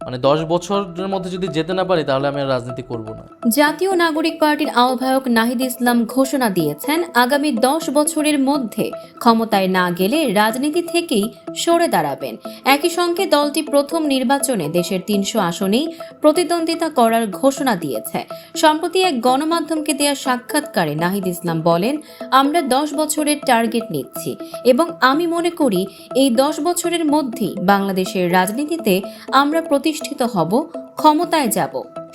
মানে 10 বছরের মধ্যে যদি যেতে না পারি তাহলে আমি আর রাজনীতি করব না। জাতীয় নাগরিক পার্টির আহ্বায়ক নাহিদ ইসলাম ঘোষণা দিয়েছেন, আগামী 10 বছরের মধ্যে ক্ষমতায় না গেলে রাজনীতি থেকেই সরে দাঁড়াবেন। একই সঙ্গে দলটি প্রথম নির্বাচনে দেশের 300 আসনেই প্রতিদ্বন্দ্বিতা করার ঘোষণা দিয়েছে। সম্প্রতি এক গণমাধ্যমকে দেয়া সাক্ষাৎকারে নাহিদ ইসলাম বলেন, আমরা 10 বছরের টার্গেট নিচ্ছি এবং আমি মনে করি এই 10 বছরের মধ্যেই বাংলাদেশের রাজনীতিতে আমরা প্রতিষ্ঠিত হব, ক্ষমতায় যাব,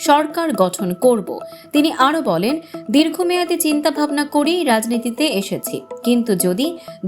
সরকার গঠন করব। তিনি আরো বলেন, দীর্ঘমেয়াদী চিন্তা ভাবনা করেই রাজনীতিতে এসেছি, কিন্তু যদি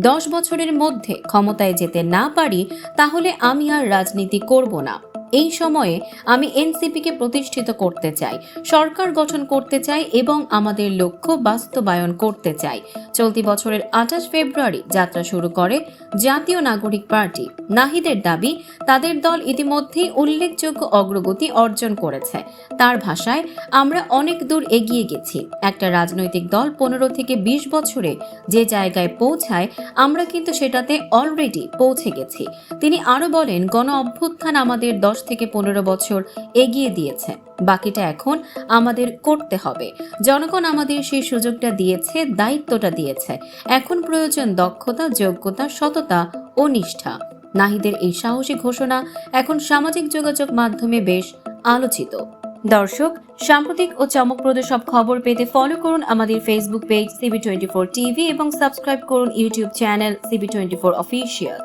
10 বছরের মধ্যে ক্ষমতায় যেতে না পারি তাহলে আমি আর রাজনীতি করব না। এই সময়ে আমি এনসিপিকে প্রতিষ্ঠিত করতে চাই, সরকার গঠন করতে চাই এবং আমাদের লক্ষ্য বাস্তবায়ন করতে চাই। চলতি বছরের 28 ফেব্রুয়ারি যাত্রা শুরু করে জাতীয় নাগরিক পার্টি। নাহিদের দাবি, তাদের দল ইতিমধ্যেই উল্লেখযোগ্য অগ্রগতি অর্জন করেছে। তার ভাষায়, আমরা অনেক দূর এগিয়ে গেছি। একটা রাজনৈতিক দল 15 থেকে 20 বছরে যে জায়গায় পৌঁছায় আমরা কিন্তু সেটাতে অলরেডি পৌঁছে গেছি। তিনি আরো বলেন, গণ অভ্যুত্থান আমাদের 10 থেকে 15 বছর এগিয়ে দিয়েছে, বাকিটা এখন আমাদের করতে হবে। জনগণ আমাদের সেই সুযোগটা দিয়েছে, দায়িত্বটা দিয়েছে। এখন প্রয়োজন দক্ষতা, যোগ্যতা, সততা ও নিষ্ঠা। নাহিদের এই সাহসী ঘোষণা এখন সামাজিক যোগাযোগ মাধ্যমে বেশ আলোচিত। দর্শক, সাম্প্রতিক ও চমকপ্রদ সব খবর পেতে ফলো করুন আমাদের ফেসবুক পেজ CB24 টিভি এবং সাবস্ক্রাইব করুন ইউটিউব চ্যানেল CB24 অফিসিয়াল।